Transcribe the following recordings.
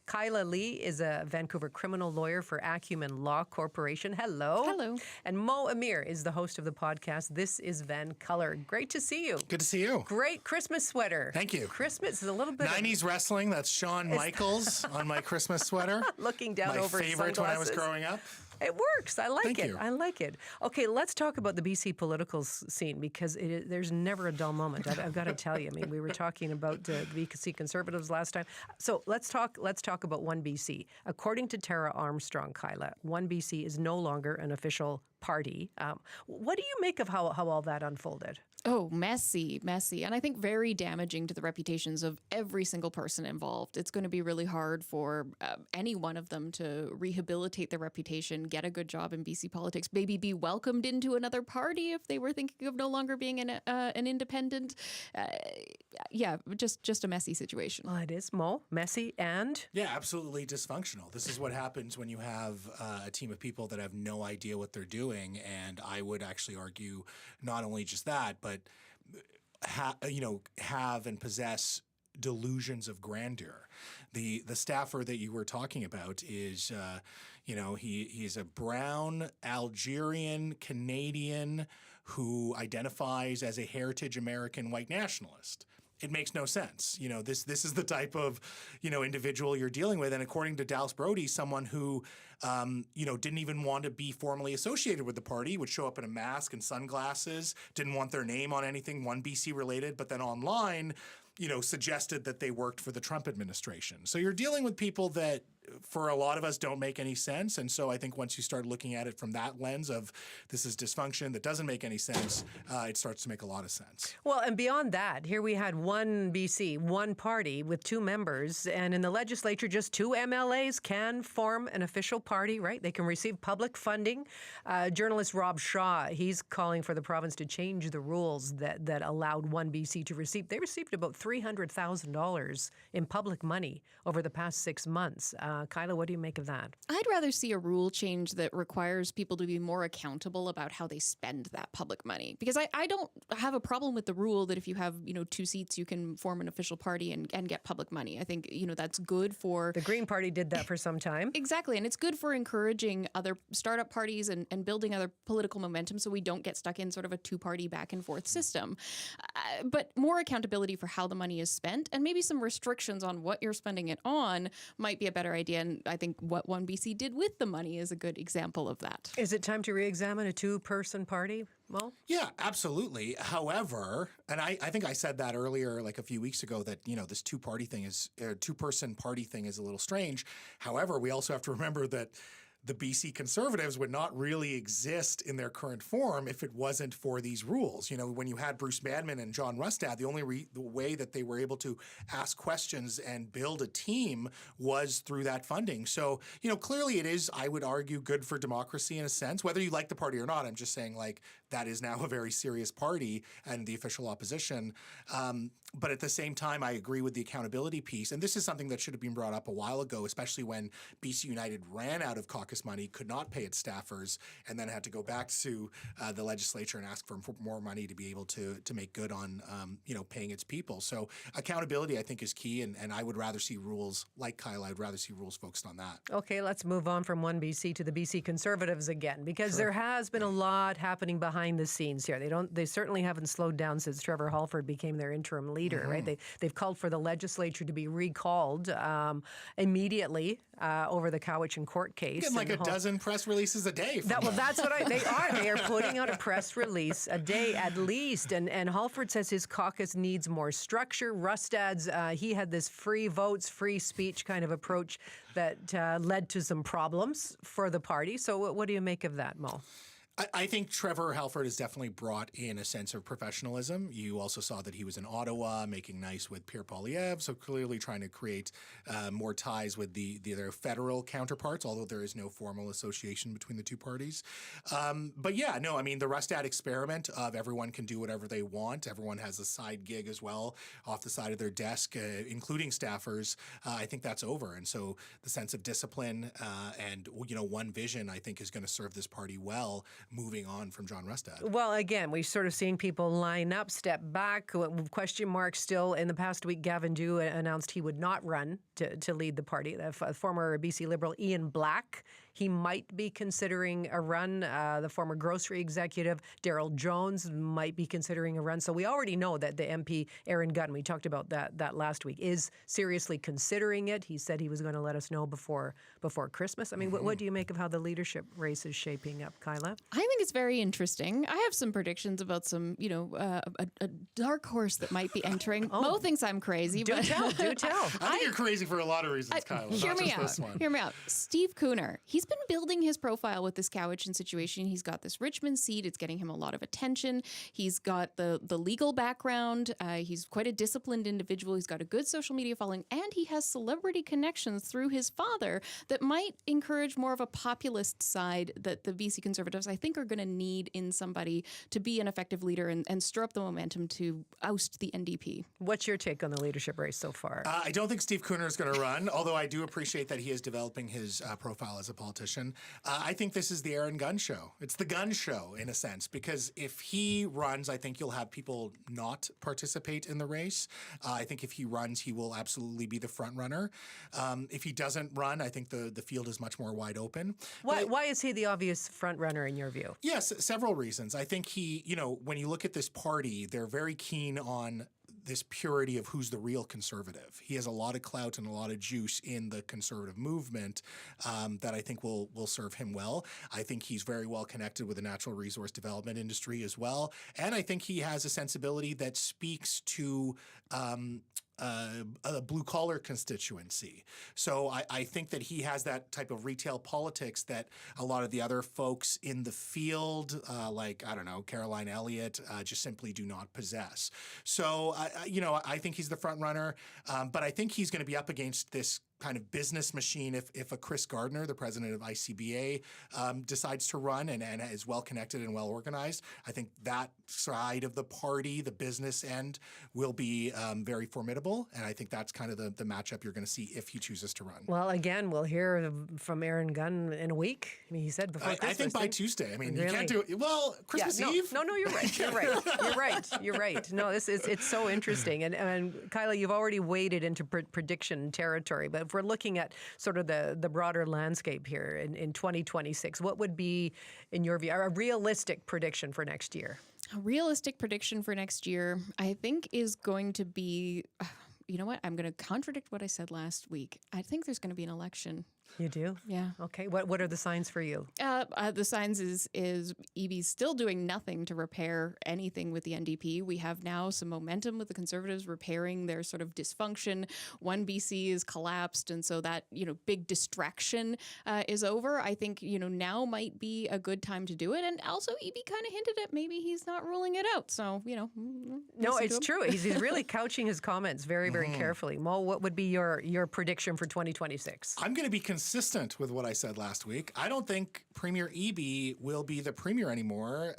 Kyla Lee is a Vancouver criminal lawyer for Acumen Law Corporation. Hello. Hello. And Amir is the host of the podcast, This is Van Color. Great to see you. Good to see you. Great Christmas sweater. Thank you. Christmas is a little bit 90s wrestling. That's Shawn Michaels on my Christmas sweater. Looking down my over favorite sunglasses. when I was growing up. It works. I like Thank it. you. I like it. Okay, let's talk about the BC political scene because there's never a dull moment. I've got to tell you. I mean, we were talking about the BC Conservatives last time. So let's talk about OneBC. According to Tara Armstrong, Kyla, OneBC is no longer an official party. What do you make of how all that unfolded? Oh, messy. And I think very damaging to the reputations of every single person involved. It's going to be really hard for any one of them to rehabilitate their reputation, get a good job in BC politics, maybe be welcomed into another party if they were thinking of no longer being an independent. Just a messy situation. Well, it is, messy and? Yeah, absolutely dysfunctional. This is what happens when you have a team of people that have no idea what they're doing. And I would actually argue not only just that, but have and possess delusions of grandeur. The staffer that you were talking about is, he's a brown Algerian Canadian who identifies as a heritage American white nationalist. It makes no sense. This is the type of, individual you're dealing with. And according to Dallas Brody, someone who, didn't even want to be formally associated with the party, would show up in a mask and sunglasses, didn't want their name on anything OneBC related, but then online, suggested that they worked for the Trump administration. So you're dealing with people that, for a lot of us, don't make any sense. And so I think once you start looking at it from that lens of this is dysfunction that doesn't make any sense, it starts to make a lot of sense. Well, and beyond that, here we had OneBC, one party with two members, and in the legislature, just two MLAs can form an official party, right? They can receive public funding. Journalist Rob Shaw, he's calling for the province to change the rules that allowed OneBC to receive. They received about $300,000 in public money over the past 6 months. Kyla, what do you make of that? I'd rather see a rule change that requires people to be more accountable about how they spend that public money. Because I don't have a problem with the rule that if you have, 2 seats, you can form an official party and get public money. I think, that's good for... The Green Party did that for some time. Exactly. And it's good for encouraging other startup parties and building other political momentum so we don't get stuck in sort of a 2-party back and forth system. But more accountability for how the money is spent and maybe some restrictions on what you're spending it on might be a better idea. And I think what OneBC did with the money is a good example of that. Is it time to re-examine a 2-person party, Mo? Yeah, absolutely. However, and I think I said that earlier, like a few weeks ago, that, this 2-person party thing is a little strange. However, we also have to remember that the BC Conservatives would not really exist in their current form if it wasn't for these rules. When you had Bruce Badman and John Rustad, the way that they were able to ask questions and build a team was through that funding. So, clearly it is, I would argue, good for democracy in a sense, whether you like the party or not. I'm just saying, that is now a very serious party and the official opposition. But at the same time, I agree with the accountability piece. And this is something that should have been brought up a while ago, especially when BC United ran out of caucus money, could not pay its staffers, and then had to go back to the legislature and ask for more money to be able to make good on paying its people. So accountability, I think, is key, and I would rather see rules like Kyla. I'd rather see rules focused on that. Okay, let's move on from OneBC to the BC Conservatives again, because there has been a lot happening behind the scenes here. They certainly haven't slowed down since Trevor Halford became their interim leader, right? They've called for the legislature to be recalled immediately over the Cowichan court case. Getting like a dozen press releases a day. That's what they are. They are putting out a press release a day at least. And Halford says his caucus needs more structure. Rustad's, he had this free votes, free speech kind of approach that led to some problems for the party. So what do you make of that, Mo? I think Trevor Halford has definitely brought in a sense of professionalism. You also saw that he was in Ottawa making nice with Pierre Poilievre, so clearly trying to create more ties with their federal counterparts, although there is no formal association between the two parties. But yeah, no, I mean, the Rustad experiment of everyone can do whatever they want. Everyone has a side gig as well off the side of their desk, including staffers. I think that's over. And so the sense of discipline and, one vision, I think, is going to serve this party well moving on from John Rustad. Well, again, we're sort of seeing people line up, step back, question marks still. In the past week, Gavin Dew announced he would not run to lead the party. The former BC Liberal Ian Black, he might be considering a run. The former grocery executive, Daryl Jones, might be considering a run. So we already know that the MP, Aaron Gunn, we talked about that last week, is seriously considering it. He said he was going to let us know before Christmas. I mean, what do you make of how the leadership race is shaping up, Kyla? I think it's very interesting. I have some predictions about some, a dark horse that might be entering. Mo thinks I'm crazy. Do tell. I think you're crazy for a lot of reasons, Kyla. Hear me out. Steve Cooner. He's been building his profile with this Cowichan situation. He's got this Richmond seat. It's getting him a lot of attention. He's got the legal background. He's quite a disciplined individual. He's got a good social media following, and he has celebrity connections through his father that might encourage more of a populist side that the BC Conservatives, I think, are going to need in somebody to be an effective leader and stir up the momentum to oust the NDP. What's your take on the leadership race so far? I don't think Steve Cooner is going to run, although I do appreciate that he is developing his profile as a politician. I think this is the Aaron Gunn show. It's the Gunn show, in a sense, because if he runs, I think you'll have people not participate in the race. I think if he runs, he will absolutely be the front runner. If he doesn't run, I think the field is much more wide open. Why is he the obvious front runner in your view? Yes, several reasons. I think he, when you look at this party, they're very keen on this purity of who's the real conservative. He has a lot of clout and a lot of juice in the conservative movement that I think will serve him well. I think he's very well connected with the natural resource development industry as well. And I think he has a sensibility that speaks to a blue-collar constituency. So I think that he has that type of retail politics that a lot of the other folks in the field, like, I don't know, Caroline Elliott, just simply do not possess. So, I think he's the front runner, but I think he's going to be up against this kind of business machine if a Chris Gardner, the president of ICBA, decides to run and is well connected and well organized. I think that side of the party, the business end, will be very formidable, and I think that's kind of the matchup you're going to see if he chooses to run. Well, again, we'll hear from Aaron Gunn in a week. I mean, he said before Christmas. I think by Tuesday. I mean, really? You can't do it. Well, Christmas Eve? No, you're right. You're right. No, it's so interesting. And Kyla, you've already waded into prediction territory, but if we're looking at sort of the broader landscape here in 2026, what would be, in your view, a realistic prediction for next year? A realistic prediction for next year, I think, is going to be, you know what? I'm going to contradict what I said last week. I think there's going to be an election. You do? Yeah. Okay. What are the signs for you? The signs is EB's still doing nothing to repair anything with the NDP. We have now some momentum with the Conservatives repairing their sort of dysfunction. OneBC is collapsed, and so that big distraction is over. I think now might be a good time to do it. And also, EB kind of hinted at maybe he's not ruling it out. So no, it's true. He's really couching his comments very, very carefully. Mo, what would be your prediction for 2026? I'm going to be consistent with what I said last week. I don't think Premier EB will be the premier anymore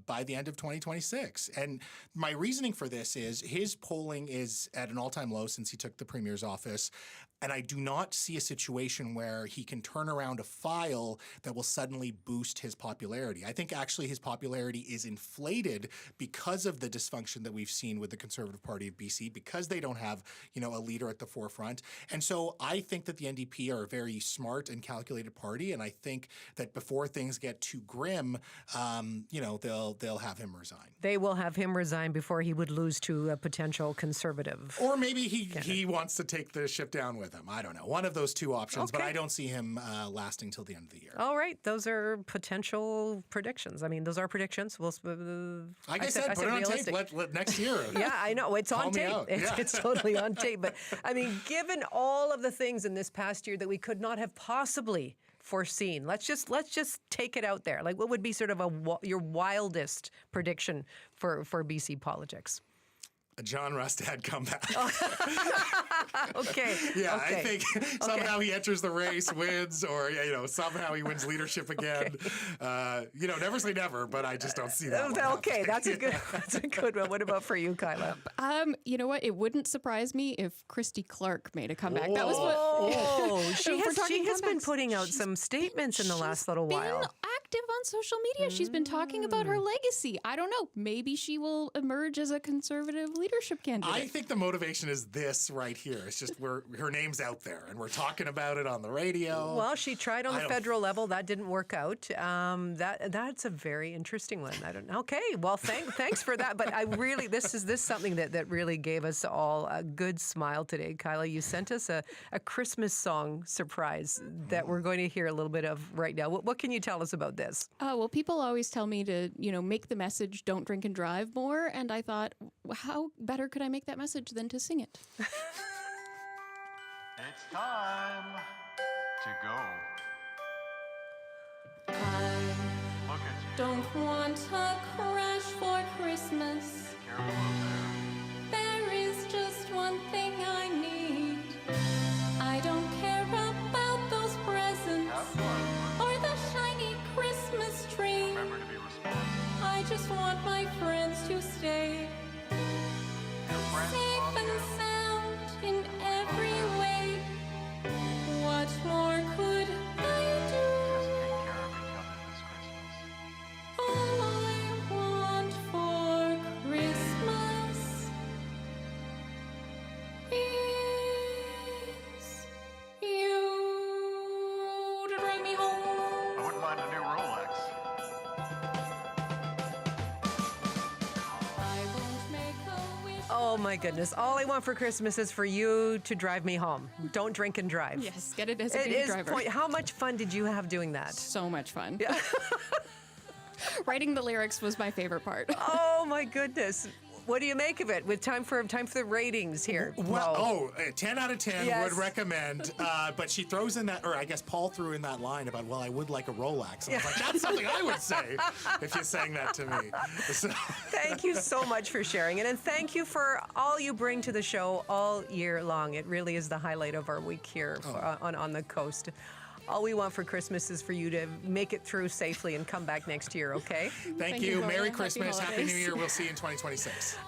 by the end of 2026. And my reasoning for this is his polling is at an all-time low since he took the premier's office. And I do not see a situation where he can turn around a file that will suddenly boost his popularity. I think actually his popularity is inflated because of the dysfunction that we've seen with the Conservative Party of BC, because they don't have, a leader at the forefront. And so I think that the NDP are a very smart and calculated party. And I think that before things get too grim, they'll have him resign. They will have him resign before he would lose to a potential Conservative. Or maybe he wants to take the ship down with him. I don't know. One of those two options, but I don't see him lasting till the end of the year. All right. Those are potential predictions. I mean, those are predictions. Like I said, put it on tape. Let next year. Yeah, I know. It's on tape. It's totally on tape. But I mean, given all of the things in this past year that we could not have possibly foreseen, let's just take it out there. Like, what would be sort of your wildest prediction for BC politics? A John Rustad comeback. Okay. Yeah, okay. I think somehow he enters the race, wins, or somehow he wins leadership again. Okay. Never say never, but I just don't see that. Okay, that's a good one. What about for you, Kyla? You know what? It wouldn't surprise me if Christy Clark made a comeback. That was what. She has been putting out some statements in the last little while. active on social media. She's been talking about her legacy. I don't know. Maybe she will emerge as a conservative leadership candidate. I think the motivation is this right here. It's just her name's out there, and we're talking about it on the radio. Well, she tried on the federal level. That didn't work out. That's a very interesting one. I don't know. Okay, well, thanks for that. But this is something that really gave us all a good smile today. Kyla, you sent us a Christmas song surprise that we're going to hear a little bit of right now. What can you tell us about this? Well, people always tell me to, make the message, don't drink and drive more. And I thought, how better could I make that message than to sing it? It's time to go. Look at you. Don't want a crash for Christmas. Careful out There is just one thing I need. I don't care about those there. presents Have fun. or the shiny Christmas tree. Remember to be responsible. I just want my friends to stay Your friends safe love and you. sound in every way. What more could I Just do? take care of each other this Christmas. All I want for Christmas is you to drive me I home. wouldn't mind a new Rolex. I won't make a wish. Oh my goodness! All I want for Christmas is for you to drive me home. Don't drink and drive. Yes, get it as a It baby is. driver. How much fun did you have doing that? So much fun. Yeah. Writing the lyrics was my favorite part. Oh my goodness! What do you make of it? With time for the ratings here. Well, 10 out of 10 Yes. would recommend. But she throws in that, or I guess Paul threw in that line about, well, I would like a Rolex. And I was like, that's something I would say if you sang that to me. So, Thank you so much for sharing it, and thank you for all you bring to the show all year long. It really is the highlight of our week here on the coast. All we want for Christmas is for you to make it through safely and come back next year, okay? thank you, you. Gloria. Merry Happy Christmas. Happy holidays. New Year. We'll see you in 2026.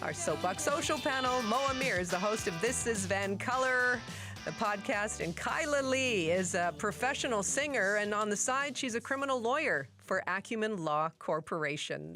Our Soapbox Social panel, Amir is the host of This Is Vancouver, the podcast, and Kyla Lee is a professional singer, and on the side, she's a criminal lawyer for Acumen Law Corporation.